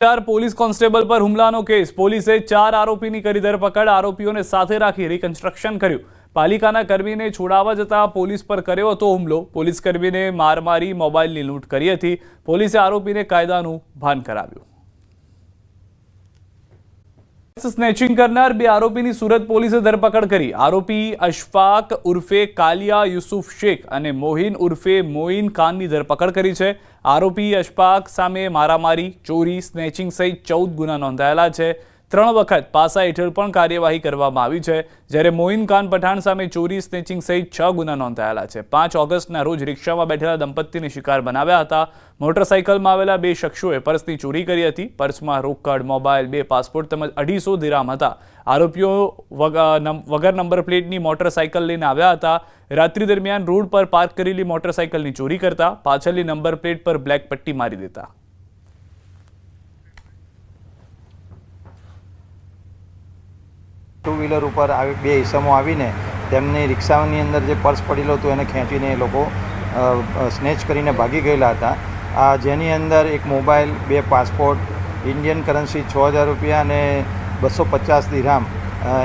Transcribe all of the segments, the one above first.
Police constable પર હુમલાનો case પોલીસે 4 આરોપીની કરી ધરપકડ આરોપીઓને સાથે રાખી રિકન્સ્ટ્રક્શન કર્યું પાલિકાના કર્મીને છોડાવવા જતા પોલીસ પર કર્યો હતો હુમલો પોલીસ કર્મીને માર મારી મોબાઈલની લૂંટ કરી હતી પોલીસે આરોપીને કાયદાનું ભાન કરાવ્યું स्नेचिंग करनार बे आरोपी सूरत पुलिस धरपकड़ करी आरोपी अशफाक उर्फे कालिया यूसुफ शेख और मोहिन उर्फे मोइन खान की धरपकड़ करी है आरोपी अशफाक सामे मारामारी चोरी स्नेचिंग सहित 14 गुना नोंधायेला है 3 वखत पासा हेठळ पण कार्यवाही करवामां आवी छे ज्यारे मोइन खान पठाण सामे चोरी स्नेचिंग सहित 6 गुना नोंधायेला है 5 ऑगस्टना रोज रिक्षामां बेठेला दंपतीने शिकार बनाव्या हता मोटरसाइकलमां आवेला 2 शख्सोए पर्सनी चोरी करी हती पर्समां रोकड़ मोबाइल 2 पासपोर्ट તેમજ 250 दिराम हता आरोपीओ वगर नंबर प्लेटनी मोटरसाइकल लईने आव्या हता रात्रि दरमियान रोड पर पार्क करेली मोटरसाइकलनी चोरी करता पाछळनी नंबर प्लेट पर ब्लेक पट्टी मारी देता टू व्हीलर पर बे ईसमों आवीने तेमनी रिक्षानी अंदर जे पर्स पड़ेलो तो एने खेंचीने लोको स्नेच करीने भागी गयेला हता आ जेनी अंदर एक मोबाइल 2 पासपोर्ट इंडियन करन्सी 6000 रुपया ने 250 दिरहाम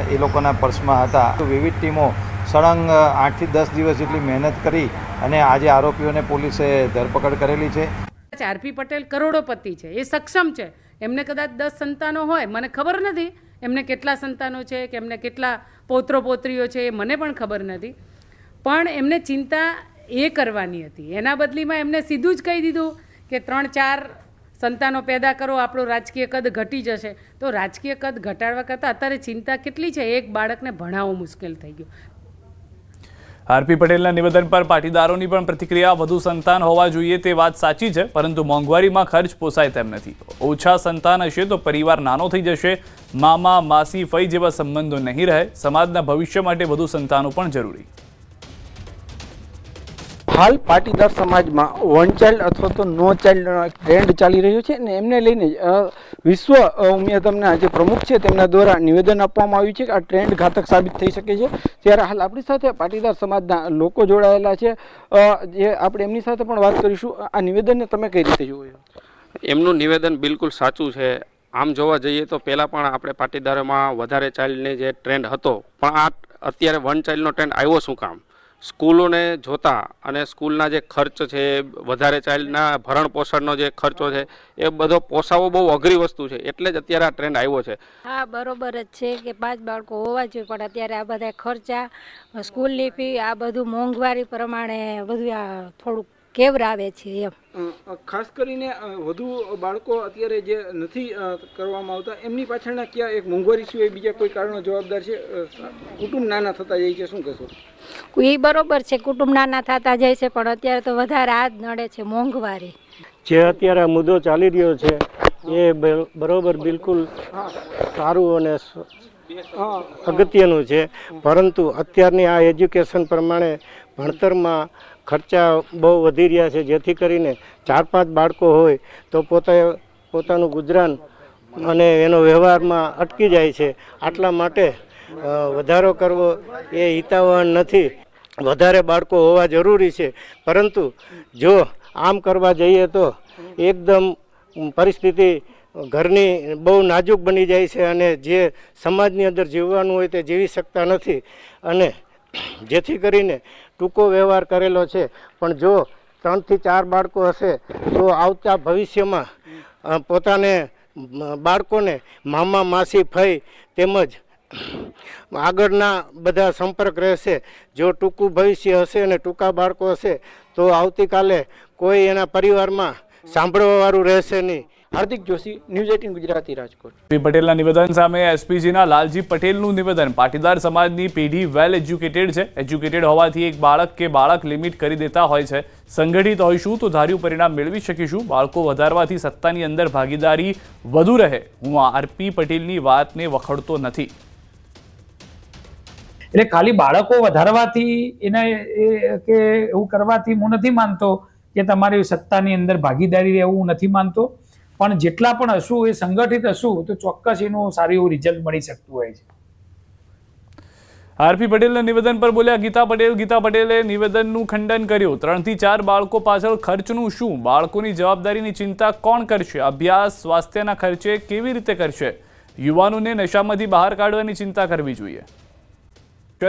ए लोकोना पर्समां हता तो विविध टीमों सळंग 8 થી 10 દિવસ જેટલી મહેનત કરી અને આજે આરોપીઓને પોલીસે ધરપકડ કરેલી છે। આરપી પટેલ કરોડોપતિ છે, એ સક્ષમ છે, એમને કદાચ 10 સંતાનો હોય, મને ખબર નથી એમને કેટલા સંતાનો છે કે એમને કેટલા પૌત્રો પૌત્રીઓ છે એ મને પણ ખબર નથી, પણ એમને ચિંતા એ કરવાની હતી, એના બદલીમાં એમને સીધું જ કહી દીધું કે 3-4 સંતાનો પેદા કરો, આપણો રાજકીય કદ ઘટી જશે। તો રાજકીય કદ ઘટાડવા કરતાં અત્યારે ચિંતા કેટલી છે, એક બાળકને ભણાવવું મુશ્કેલ થઈ ગયું। આરપી પટેલના નિવેદન પર પાટીદારોની પણ પ્રતિક્રિયા વધુ સંતાન હોવા જોઈએ તે વાત સાચી છે પરંતુ મોંઘવારીમાં ખર્ચ પોસાય તેમ નથી ઓછા સંતાન હશે તો પરિવાર નાનો થઈ જશે મામા માસી ફઈ જેવા સંબંધો નહીં રહે સમાજના ભવિષ્ય માટે વધુ સંતાનો પણ જરૂરી। हाल पाटीदार समाज में वन चाइल्ड अथवा तो नो चाइल्ड ट्रेंड चाली रह्यो छे ने एमने लईने विश्व उमिया तमना जे प्रमुख छे तेमना द्वारा निवेदन आपवामां आव्युं छे के आ ट्रेंड घातक साबित थई शके छे। त्यारे हाल आपणी साथे पाटीदार समाजना लोको जोडायेला छे, जे आपणे एमनी साथे पण वात करीशुं। आ निवेदनने तमे कई रीते जोयो छो? एमनुं निवेदन बिल्कुल साचुं छे। आम जोवा जईए तो पहेला पण आपणे पाटीदारोमां वधारे चाइल्डने जे ट्रेंड हतो पण आ अत्यारे वन चाइल्डनो ट्रेंड आव्यो शुं काम? स्कूलों जोता अने स्कूलना जे खर्च है वधारे चाइल्डना भरण पोषणनो जे खर्चो है ए बधो पोसावो बहु अघरी वस्तु है एटले ज अत्यारे आ ट्रेंड आव्यो छे। हाँ बरोबर ज छे के 5 बाळको होवा जोईए पण अत्यारे आ बधा खर्चा स्कूलनी फी आ बधुं मोंघवारी प्रमाणे बधुं आ थोडुं केवरावे छे एम। खास करीने વધુ બાળકો અત્યારે જે નથી કરવામાં આવતા એમની પાછળના ક્યાં એક મોંઘવારી સિવાય બીજા કોઈ કારણો જવાબદાર છે? કુટુંબ નાના થતા જાય છે, શું કહેશો? એ બરોબર છે, કુટુંબ નાના થતા જાય છે પણ અત્યારે તો વધારે આ જ નડે છે મોંઘવારી। જે અત્યારે મુદ્દો ચાલી રહ્યો છે એ બરોબર બિલકુલ સારું અને અગત્યનું છે પરંતુ અત્યારની આ એજ્યુકેશન પ્રમાણે ભણતરમાં ખર્ચા બહુ વધી રહ્યા છે જેથી કરીને 4-5 બાળકો હોય તો પોતાનું ગુજરાન અને એનો વ્યવહારમાં અટકી જાય છે। આટલા માટે વધારો કરવો એ હિતાવહ નથી, વધારે બાળકો હોવા જરૂરી છે પરંતુ જો આમ કરવા જઈએ તો એકદમ પરિસ્થિતિ ઘરની બહુ નાજુક બની જાય છે અને જે સમાજની અંદર જીવવાનું હોય તે જીવી શકતા નથી અને જેથી કરીને ટૂંકો વ્યવહાર કરેલો છે પણ જો 3 થી 4 બાળકો હશે તો આવતા ભવિષ્યમાં પોતાને બાળકોને મામા માસી ફઈ તેમજ આગળના બધા સંપર્ક રહેશે। જો ટૂંકું ભવિષ્ય હશે અને ટૂંકા બાળકો હશે તો આવતીકાલે કોઈ એના પરિવારમાં સાંભળવાવાળું રહેશે નહીં। हार्दिक जोशी, न्यूज 18 गुजराती, राजकोट। पटेलना निवेदन सामे एसपीजीना लालजी पटेलनुं निवेदन पाटीदार समाजनी पेढ़ी वेल एज्युकेटेड छे, एज्युकेटेड होवाथी एक बाळक के बाळक लिमिट करी देता होय छे। संगठित होईशुं तो धार्युं परिणाम मेळवी शकीशुं। बाळको वधारवाथी सत्तानी अंदर भागीदारी वधु रहे। हुं आरपी पटेलनी वातने वखोड़तो नथी। એટલે ખાલી બાળકો વધારવાથી એને કે એવું કરવાથી હું નથી માનતો કે તમારી સત્તાની અંદર ભાગીદારી રહેવું નથી માનતો, પણ જેટલા પણ હશું એ સંગઠિત હશું તો ચોક્કસ એનું સારું એવું રિઝલ્ટ મળી શકતું હોય છે। આરપી પટેલના નિવેદન પર બોલ્યા ગીતા પટેલ. ગીતા પટેલે નિવેદનનું ખંડન કર્યું. 3 થી 4 બાળકો પાછળ ખર્ચનું શું? બાળકોની જવાબદારીની ચિંતા કોણ કરશે? અભ્યાસ સ્વાસ્થ્યના ખર્ચે કેવી રીતે કરશે? યુવાનોને નશામાંથી બહાર કાઢવાની ચિંતા કરવી જોઈએ.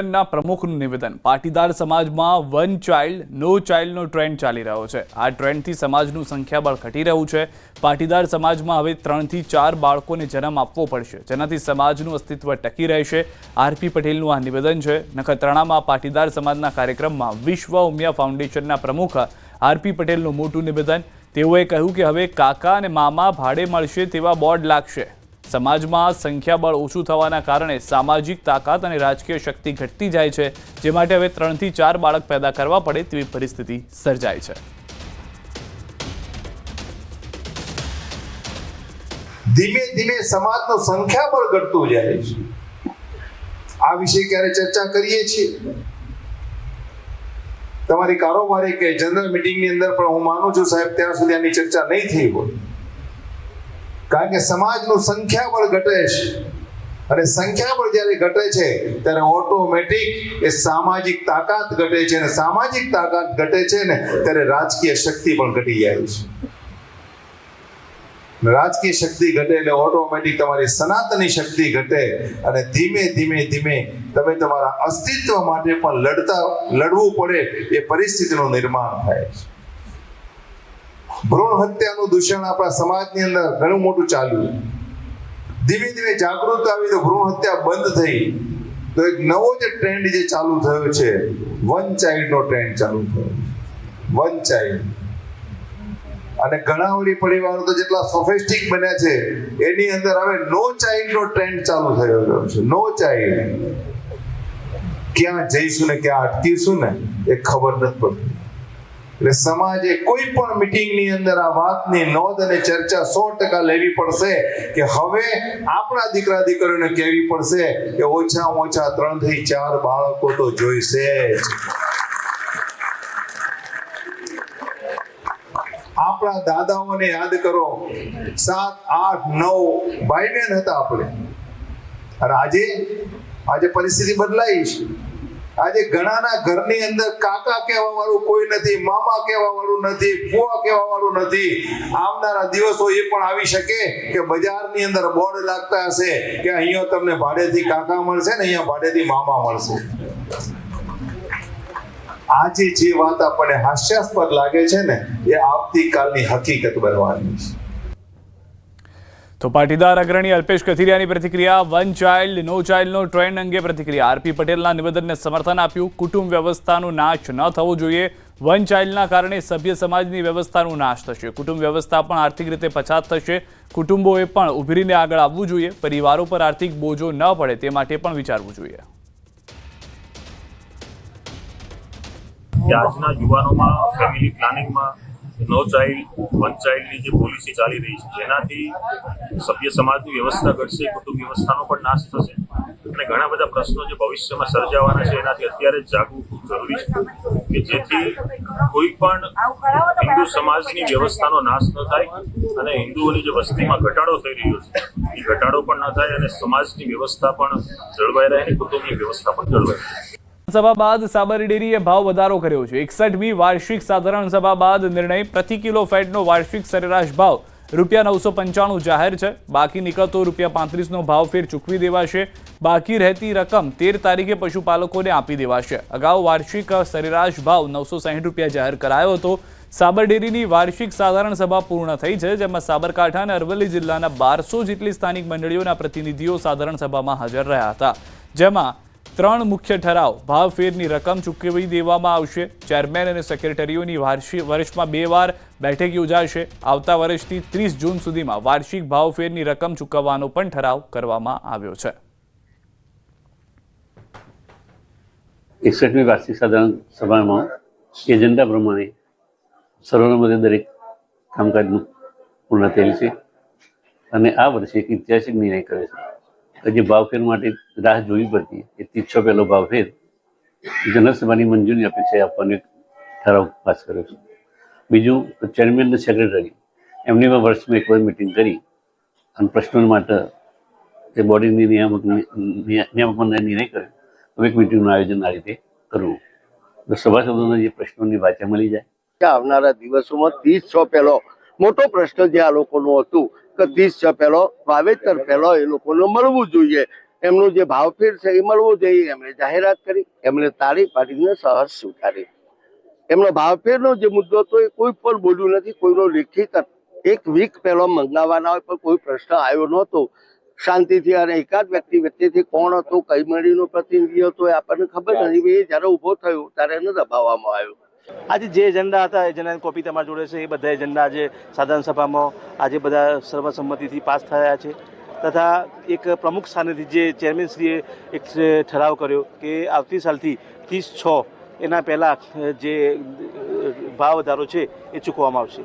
ના પ્રમુખનું નિવેદન. પાટીદાર સમાજમાં વન ચાઇલ્ડ નો ચાઇલ્ડનો ટ્રેન્ડ ચાલી રહ્યો છે. આ ટ્રેન્ડથી સમાજનું સંખ્યાબળ ઘટી રહ્યું છે. પાટીદાર સમાજમાં હવે 3 થી 4 બાળકોને જન્મ આપવો પડશે, જેનાથી સમાજનું અસ્તિત્વ ટકી રહેશે. આરપી પટેલનું આ નિવેદન છે. નખત્રાણામાં પાટીદાર સમાજના કાર્યક્રમમાં વિશ્વ ઉમિયા ફાઉન્ડેશનના પ્રમુખ આરપી પટેલનું મોટું નિવેદન. તેઓએ કહ્યું કે હવે કાકા અને મામા ભાડે મળશે તેવા બોર્ડ લાગશે. સમાજમાં સંખ્યાબળ ઓછું થવાના કારણે સામાજિક તાકાત અને રાજકીય શક્તિ ઘટતી જાય છે, જે માટે હવે 3 થી 4 બાળક પેદા કરવા પડે તેવી પરિસ્થિતિ સર્જાય છે. ધીમે ધીમે સમાજનું સંખ્યાબળ ઘટતું જાય છે. આ વિશે ક્યારે ચર્ચા કરીએ છીએ? તમારી કારોબારી કે જનરલ મીટિંગની અંદર પણ હું માનું છું સાહેબ ત્યાં સુધી આની ચર્ચા નહીં થઈ હોય, કારણ કે સમાજનું સંખ્યાબળ ઘટે છે અને સંખ્યાબળ જ્યારે ઘટે છે ત્યારે ઓટોમેટિક એ સામાજિક તાકાત ઘટે છે અને સામાજિક તાકાત ઘટે છે ને ત્યારે રાજકીય શક્તિ પણ ઘટી જાય છે. રાજકીય શક્તિ ઘટે એટલે ઓટોમેટિક તમારી સનાતની શક્તિ ઘટે અને ધીમે ધીમે ધીમે તમે તમારા અસ્તિત્વ માટે પણ લડવું પડે એ પરિસ્થિતિનું નિર્માણ થાય છે. ભ્રૂણ હત્યાનું દૂષણ આપણા સમાજની અંદર ઘણું મોટું ચાલ્યું. ધીમે ધીમે જાગૃત આવી તો ભ્રૂણ હત્યા બંધ થઈ તો એક નવો જે ટ્રેન્ડ જે ચાલુ થયો છે, વન ચાઇલ્ડનો ટ્રેન્ડ ચાલુ થયો. વન ચાઇલ્ડ અને ઘણાવડી પરિવારો તો જેટલા સોફિસ્ટિક બન્યા છે એની અંદર હવે નો ચાઇલ્ડનો ટ્રેન્ડ ચાલુ થયો છે. No child. ક્યાં જઈશું ને ક્યાં અટકીશું ને એ ખબર નથી પડતી. એટલે સમાજે કોઈ પણ મીટિંગની અંદર આ વાતની નોંધ અને ચર્ચા 100% લેવી પડશે કે હવે આપણા દીકરા દીકરીઓને કહેવી પડશે કે ઓછામાં ઓછા 3 થી 4 બાળકો તો જોઈશે જ. આપણા દાદાઓને યાદ કરો, 7, 8, 9 ભાઈ બહેન હતા આપણે, અને આજે પરિસ્થિતિ બદલાઈ છે. આજે ઘણાના ઘરની અંદર કાકા કહેવા વાળું કોઈ નથી, મામા કહેવા વાળું નથી, ફુવા કહેવા વાળું નથી. આવનારા દિવસો એ પણ આવી શકે કે બજારની અંદર બોર્ડ લાગતા હશે કે અહીંયા તમને ભાડેથી કાકા મળશે ને અહીંયા ભાડેથી મામા મળશે. આજે જે વાત આપણને હાસ્યાસ્પદ લાગે છે ને એ આવતીકાલની હકીકત બનવાની છે. તો પાટીદાર અગ્રણી અલ્પેશ કથિરિયાની પ્રતિક્રિયા. વન ચાઇલ્ડ નો ચાઇલ્ડનો ટ્રેન્ડ અંગે પ્રતિક્રિયા. આરપી પટેલના નિવેદનને સમર્થન આપ્યું. કુટુંબ વ્યવસ્થાનો નાશ ન થવો જોઈએ. વન ચાઇલ્ડના કારણે સભ્ય સમાજની વ્યવસ્થાનો નાશ થશે. કુટુંબ વ્યવસ્થા પણ આર્થિક રીતે પછાત થશે. કુટુંબોએ પણ ઉભરીને આગળ આવવું જોઈએ. પરિવારો પર આર્થિક બોજો ન પડે તે માટે પણ વિચારવું જોઈએ. આજના યુવાનોમાં ફેમિલી પ્લાનિંગમાં નો ચાઇલ્ડ વન ચાઇલ્ડની જે પોલિસી ચાલી રહી છે જેનાથી સભ્ય સમાજની વ્યવસ્થા ઘટશે, કુટુંબ વ્યવસ્થાનો પણ નાશ થશે અને ઘણા બધા પ્રશ્નો જે ભવિષ્યમાં સર્જાવાના છે એનાથી અત્યારે જ જાગવું ખૂબ જરૂરી છે કે જેથી કોઈ પણ હિન્દુ સમાજની વ્યવસ્થાનો નાશ ન થાય અને હિન્દુઓની જે વસ્તીમાં ઘટાડો થઈ રહ્યો છે એ ઘટાડો પણ ન થાય અને સમાજની વ્યવસ્થા પણ જળવાઈ રહે અને કુટુંબની વ્યવસ્થા પણ જળવાઈ રહે. સભા બાદ સાબરડી ડેરીએ ભાવ વધારો કર્યો છે. 61મી વાર્ષિક સાધારણ સભા બાદ નિર્ણય. પ્રતિ કિલો ફેટનો વાર્ષિક સરેરાશ ભાવ ₹995 જાહેર છે. બાકી નીકળતો ₹35નો ભાવ ફેર ચૂકવી દેવાશે. બાકી રહેતી રકમ 13 તારીખે પશુપાલકોને આપી દેવાશે. અગાઉ વાર્ષિક સરેરાશ ભાવ ₹960 જાહેર કરાયો હતો. સાબર ડેરીની વાર્ષિક સાધારણ સભા પૂર્ણ થઈ છે, જેમાં સાબરકાંઠા અને અરવલ્લી જિલ્લાના 1200 જેટલી સ્થાનિક મંડળીઓના પ્રતિનિધિઓ સાધારણ સભામાં હાજર રહ્યા હતા. જેમાં 3 મુખ્ય ઠરાવ. ભાવ ફેરની રકમ ચૂકવી દેવામાં આવશે. ચેરમેન અને સેક્રેટરીઓની વર્ષમાં 2 વાર બેઠક યોજાશે. આવતા વર્ષથી 30 જૂન સુધીમાં વાર્ષિક ભાવ ફેરની રકમ ચૂકવવાનો પણ ઠરાવ કરવામાં આવ્યો છે. 61મી વાર્ષિક સાધારણ સભામાં એજન્ડા પ્રમાણે સર્વસંમતે દરેક કામકાજનું પૂર્ણ થયેલ છે અને આ વર્ષે એક ઐતિહાસિક નિર્ણય કર્યો છે. જે ભાવફેર માટે રાહ જોવી પડતી એ 300 પહેલો ભાવફેર જનરલ સભાની મંજૂરી અપેક્ષાએ આપવાનો એક ઠરાવ પાસ કર્યો છે. બીજું, ચેરમેન અને સેક્રેટરી એમની પણ વર્ષમાં એક વાર મિટિંગ કરી અને પ્રશ્નો માટે એ બોડીની નિયામક નિર્ણય કર્યો હવે એક મિટિંગનું આયોજન આ રીતે કરવું, તો સભાસદોના જે પ્રશ્નોની વાચા મળી જાય. આવનારા દિવસોમાં 30-6 પહેલો મોટો પ્રશ્ન જે આ લોકોનું હતું કે 30-6 પહેલો વાવેતર પહેલો એ લોકોને મળવું જોઈએ, એમનું જે ભાવફેર છે એ મળવું જોઈએ. એમણે જાહેરાત કરી, એમણે તાળી પાડીને સહજ સ્વીકારી. એમનો ભાવફેરનો જે મુદ્દો હતો એ કોઈ પણ બોલ્યું નથી. કોઈનો લેખિત 1 વીક પહેલો મંગાવવાના હોય પણ કોઈ પ્રશ્ન આવ્યો નહોતો શાંતિથી. અને એકાદ વ્યક્તિ વચ્ચેથી કોણ હતો, કઈ મંડળીનો પ્રતિનિધિ હતો એ આપણને ખબર નથી. એ જ્યારે ઊભો થયો ત્યારે એને દબાવવામાં આવ્યો. આજે જે એજન્ડા હતા એજન્ડાની કોપી તમારી જોડે છે. એ બધા એજન્ડા આજે સાધારણ સભામાં આજે બધા સર્વસંમતિથી પાસ થયા છે. તથા એક પ્રમુખ સ્થાનેથી જે ચેરમેનશ્રીએ એક ઠરાવ કર્યો કે આવતી સાલથી 30/6 એના પહેલાં જે ભાવ વધારો છે એ ચૂકવવામાં આવશે.